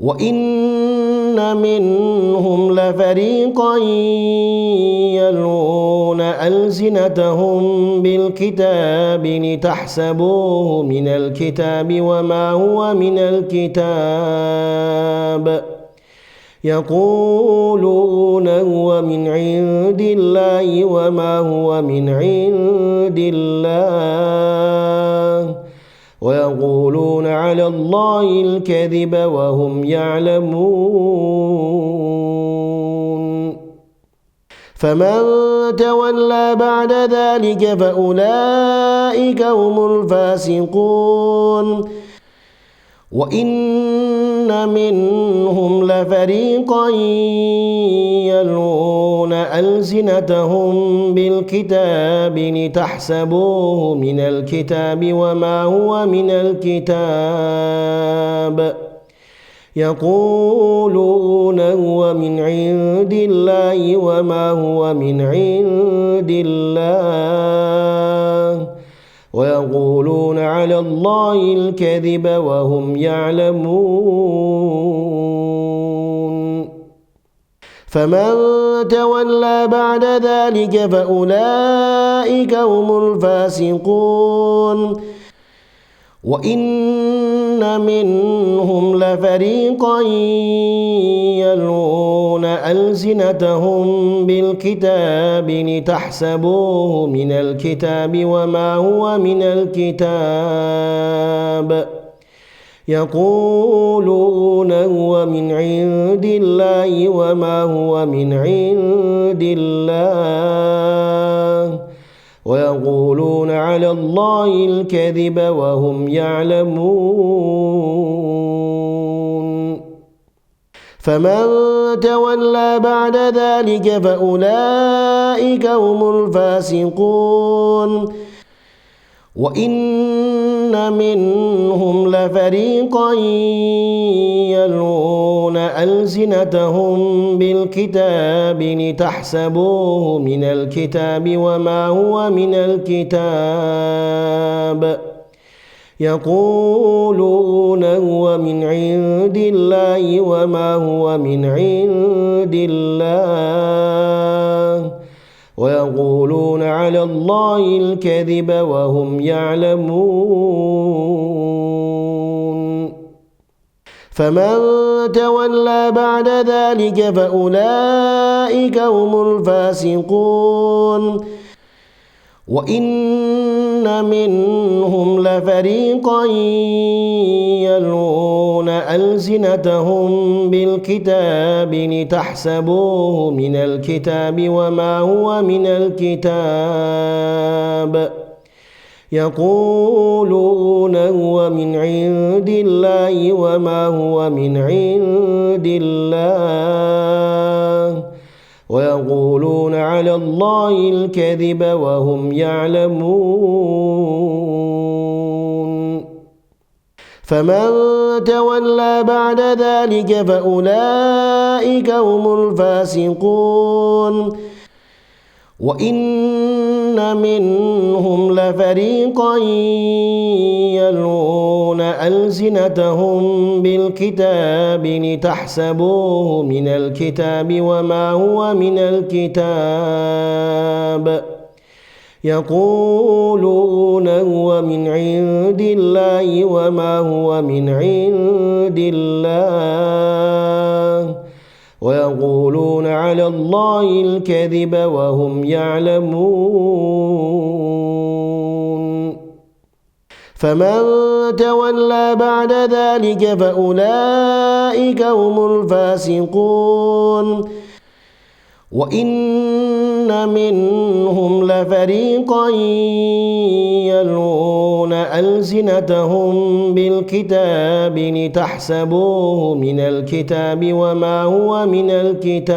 وإن منهم لفريقا يلوون ألسنتهم بالكتاب لتحسبوه من الكتاب وما هو من الكتاب يقولون هو من عند الله وما هو من عند الله ويقولون على الله الكذب وهم يعلمون. فمن تولى بعد ذلك فأولئك هم الفاسقون. وإن منهم لفريقا يلوون ألسنتهم بالكتاب لتحسبوه من الكتاب وما هو من الكتاب يقولون هو من عند الله وما هو من عند الله ويقولون على الله الكذب وهم يعلمون. فمن تولى بعد ذلك فأولئك هم الفاسقون. وإن منهم لفريقا يلوون ألسنتهم بالكتاب لتحسبوه من الكتاب وما هو من الكتاب يقولون هو من عند الله وما هو من عند الله ويقولون على الله الكذب وهم يعلمون. فمن تولى بعد ذلك فأولئك هم الفاسقون. وإن منهم لفريقا يلوون ألسنتهم بالكتاب لتحسبوه من الكتاب وما هو من الكتاب يقولون هو من عند الله وما هو من عند الله ويقولون على الله الكذب وهم يعلمون. فمن تولى بعد ذلك فأولئك هم الفاسقون. وإن منهم لفريقا يلوون ألسنتهم بالكتاب لتحسبوه من الكتاب وما هو من الكتاب يقولون هو من عند الله وما هو من عند الله ويقولون على الله الكذب وهم يعلمون. فمن تولى بعد ذلك فأولئك هم الفاسقون. وإن منهم لفريقا يلوون ألسنتهم بالكتاب لتحسبوه من الكتاب وما هو من الكتاب يقولون هو من عند الله وما هو من عند الله ويقولون على الله الكذب وهم يعلمون. فمن تولى بعد ذلك فأولئك هم الفاسقون. وإن منهم لفريقا يلوون ألسنتهم بالكتاب لتحسبوه من الكتاب وما هو من الكتاب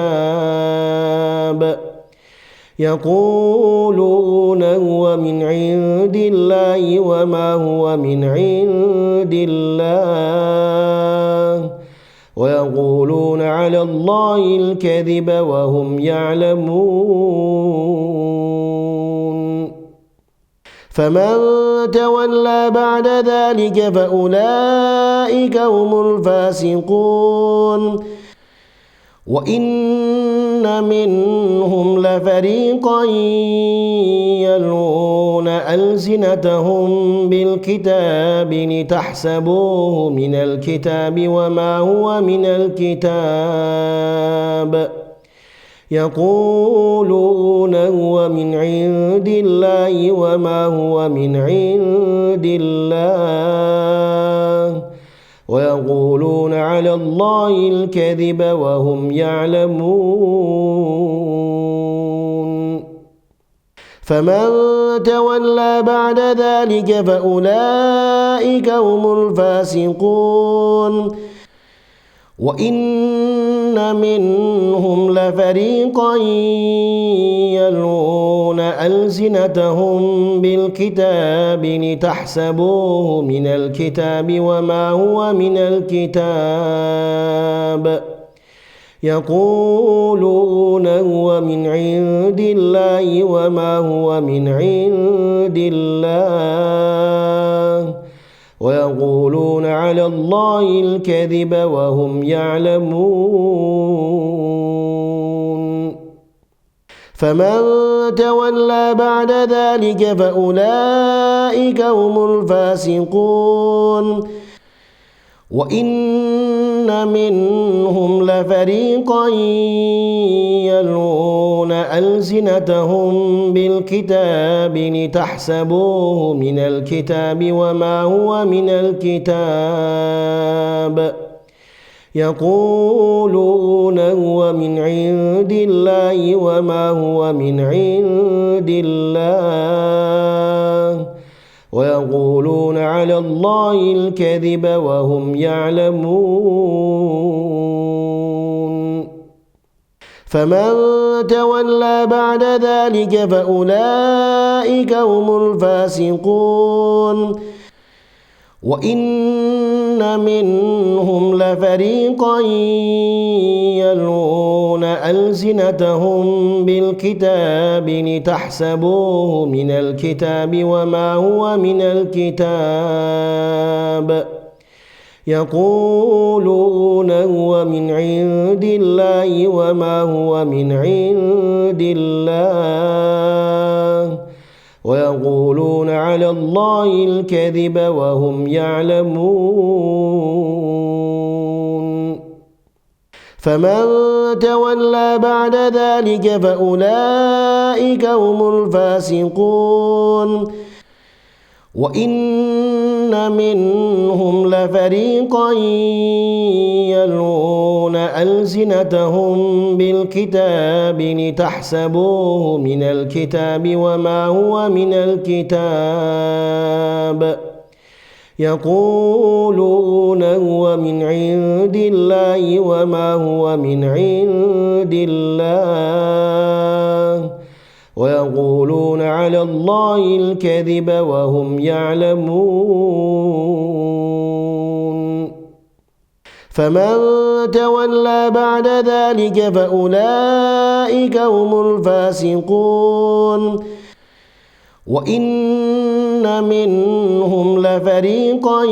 يقولون هو من عند الله وما هو من عند الله ويقولون على الله الكذب وهم يعلمون. فمن تولى بعد ذلك فأولئك هم الفاسقون وإن منهم لفريقا يلوون ألسنتهم بالكتاب لتحسبوه من الكتاب وما هو من الكتاب يقولون هو من عند الله وما هو من عند الله ويقولون على الله الكذب وهم يعلمون فمن تولى بعد ذلك فأولئك هم الفاسقون وإن منهم لفريقا يلوون ألسنتهم بالكتاب لتحسبوه من الكتاب وما هو من الكتاب يقولون هو من عند الله وما هو من عند الله ويقولون على الله الكذب وهم يعلمون فمن تولى بعد ذلك فأولئك هم الفاسقون وإن منهم لفريقا يلوون ألسنتهم بالكتاب لتحسبوه من الكتاب وما هو من الكتاب يقولون هو من عند الله وما هو من عند الله ويقولون على الله الكذب وهم يعلمون فمن تولى بعد ذلك فأولئك هم الفاسقون وإن منهم لفريقا يلوون ألسنتهم بالكتاب لتحسبوه من الكتاب وما هو من الكتاب يقولون هو من عند الله وما هو من عند الله ويقولون على الله الكذب وهم يعلمون فمن تولى بعد ذلك فأولئك هم الفاسقون وإن منهم لفريقا يلوون ألسنتهم بالكتاب لتحسبوه من الكتاب وما هو من الكتاب يقولون هو من عند الله وما هو من عند الله ويقولون على الله الكذب وهم يعلمون فمن تولى بعد ذلك فأولئك هم الفاسقون وإن منهم لفريقا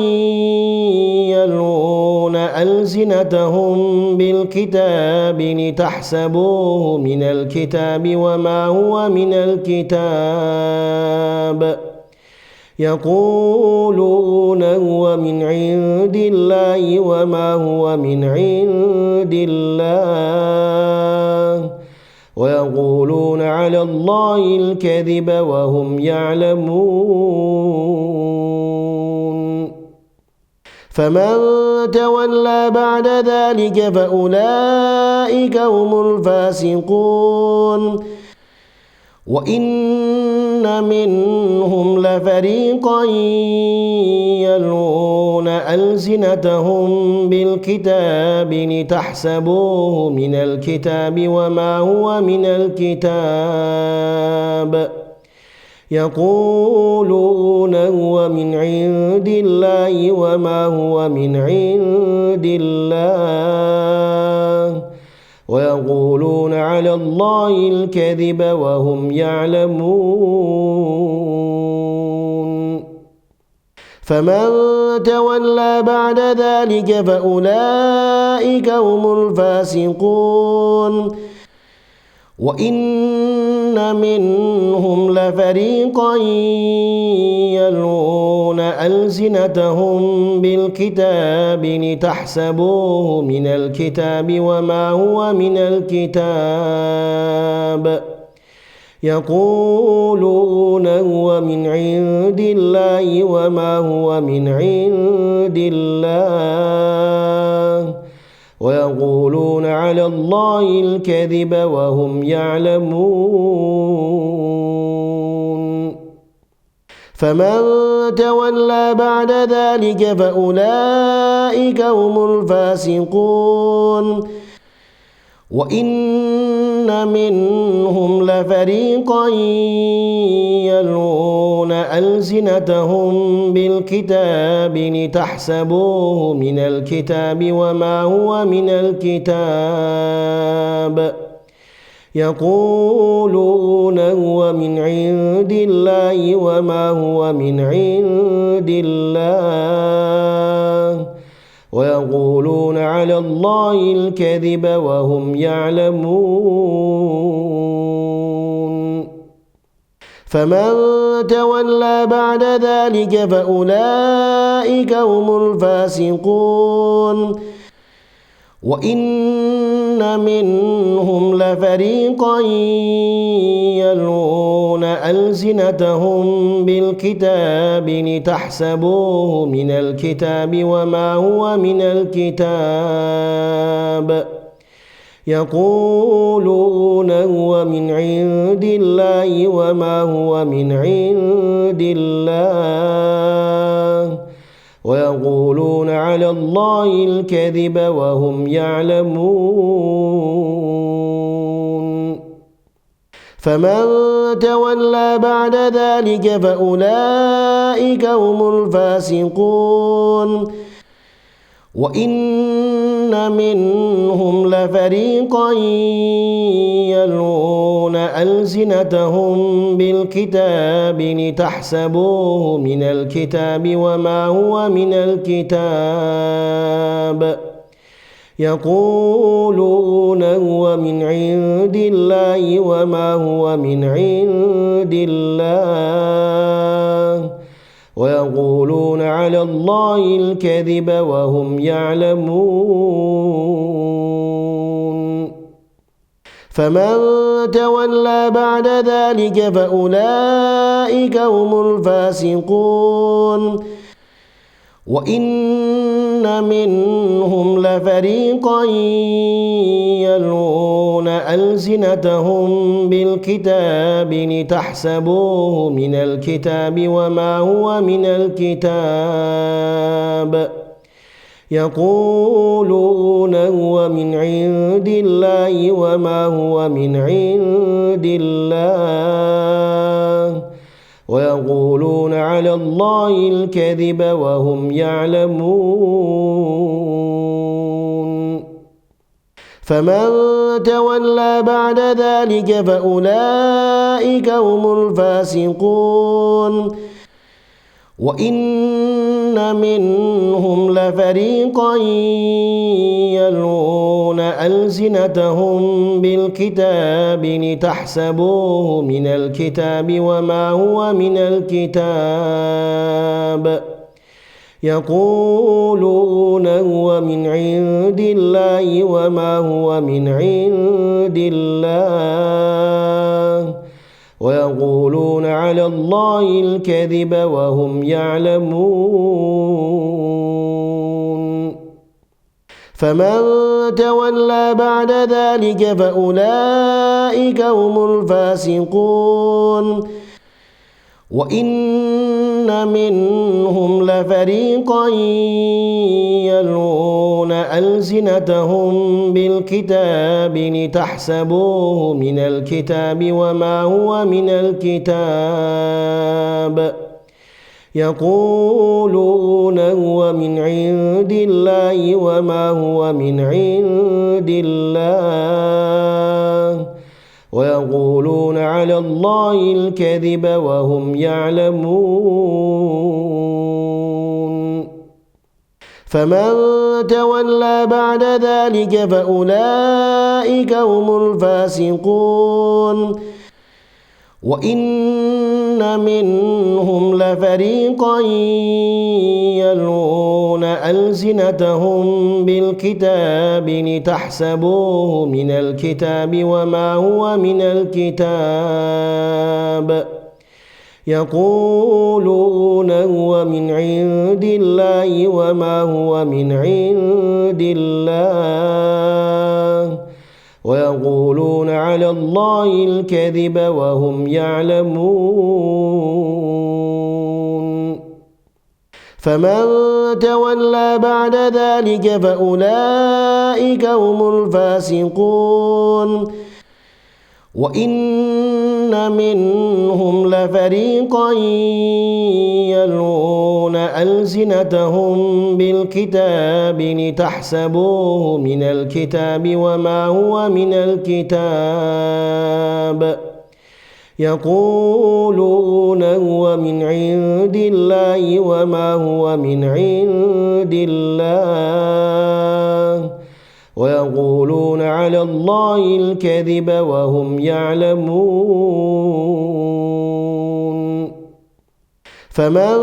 يلوون ألسنتهم بالكتاب لتحسبوه من الكتاب وما هو من الكتاب يقولون هو من عند الله وما هو من عند الله ويقولون على الله الكذب وهم يعلمون فمن تولى بعد ذلك فأولئك هم الفاسقون وإن منهم لفريقا يلوون ألسنتهم بالكتاب لتحسبوه من الكتاب وما هو من الكتاب يقولون هو من عند الله وما هو من عند الله ويقولون على الله الكذب وهم يعلمون فمن تولى بعد ذلك فأولئك هم الفاسقون وإن منهم لفريقا يلوون ألسنتهم بالكتاب لتحسبوه من الكتاب وما هو من الكتاب يقولون هو من عند الله وما هو من عند الله ويقولون على الله الكذب وهم يعلمون فمن تولى بعد ذلك فأولئك هم الفاسقون وإن منهم لفريقا يلوون ألسنتهم بالكتاب لتحسبوه من الكتاب وما هو من الكتاب يقولون هو من عند الله وما هو من عند الله ويقولون على الله الكذب وهم يعلمون فمن تولى بعد ذلك فأولئك هم الفاسقون وإن منهم لفريقا يلوون ألسنتهم بالكتاب لتحسبوه من الكتاب وما هو من الكتاب يقولون هو من عند الله وما هو من عند الله ويقولون على الله الكذب وهم يعلمون فمن تولى بعد ذلك فأولئك هم الفاسقون وإن منهم لفريقا يلوون ألسنتهم بالكتاب لتحسبوه من الكتاب وما هو من الكتاب يقولون هو من عند الله وما هو من عند الله ويقولون على الله الكذب وهم يعلمون فمن تولى بعد ذلك فأولئك هم الفاسقون وإن منهم لفريقا يلوون ألسنتهم بالكتاب لتحسبوه من الكتاب وما هو من الكتاب يقولون هو من عند الله وما هو من عند الله ويقولون على الله الكذب وهم يعلمون فمن تولى بعد ذلك فأولئك هم الفاسقون وإن منهم لفريقا يلوون ألسنتهم بالكتاب لتحسبوه من الكتاب وما هو من الكتاب يقولون هو من عند الله وما هو من عند الله ويقولون على الله الكذب وهم يعلمون فمن تولى بعد ذلك فأولئك هم الفاسقون وإن منهم لفريقا يلوون ألسنتهم بالكتاب لتحسبوه من الكتاب وما هو من الكتاب يقولون هو من عند الله وما هو من عند الله ويقولون على الله الكذب وهم يعلمون فمن تولى بعد ذلك فأولئك هم الفاسقون وإن منهم لفريقا يلوون ألسنتهم بالكتاب لتحسبوه من الكتاب وما هو من الكتاب يقولون هو من عند الله وما هو من عند الله ويقولون على الله الكذب وهم يعلمون فمن تولى بعد ذلك فأولئك هم الفاسقون وإن منهم لفريقا يلوون ألسنتهم بالكتاب لتحسبوه من الكتاب وما هو من الكتاب يقولون هو من عند الله وما هو من عند الله ويقولون على الله الكذب وهم يعلمون فمن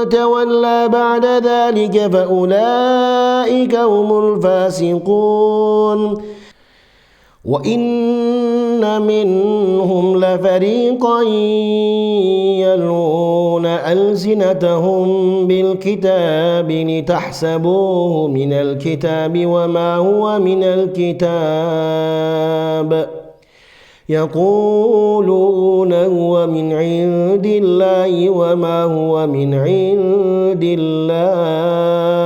تولى بعد ذلك فأولئك هم الفاسقون وإن منهم لفريقا يلوون ألسنتهم بالكتاب لتحسبوه من الكتاب وما هو من الكتاب يقولون هو من عند الله وما هو من عند الله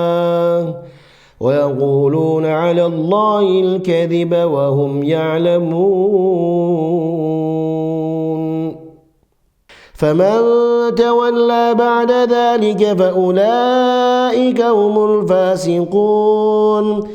ويقولون على الله الكذب وهم يعلمون فمن تولى بعد ذلك فأولئك هم الفاسقون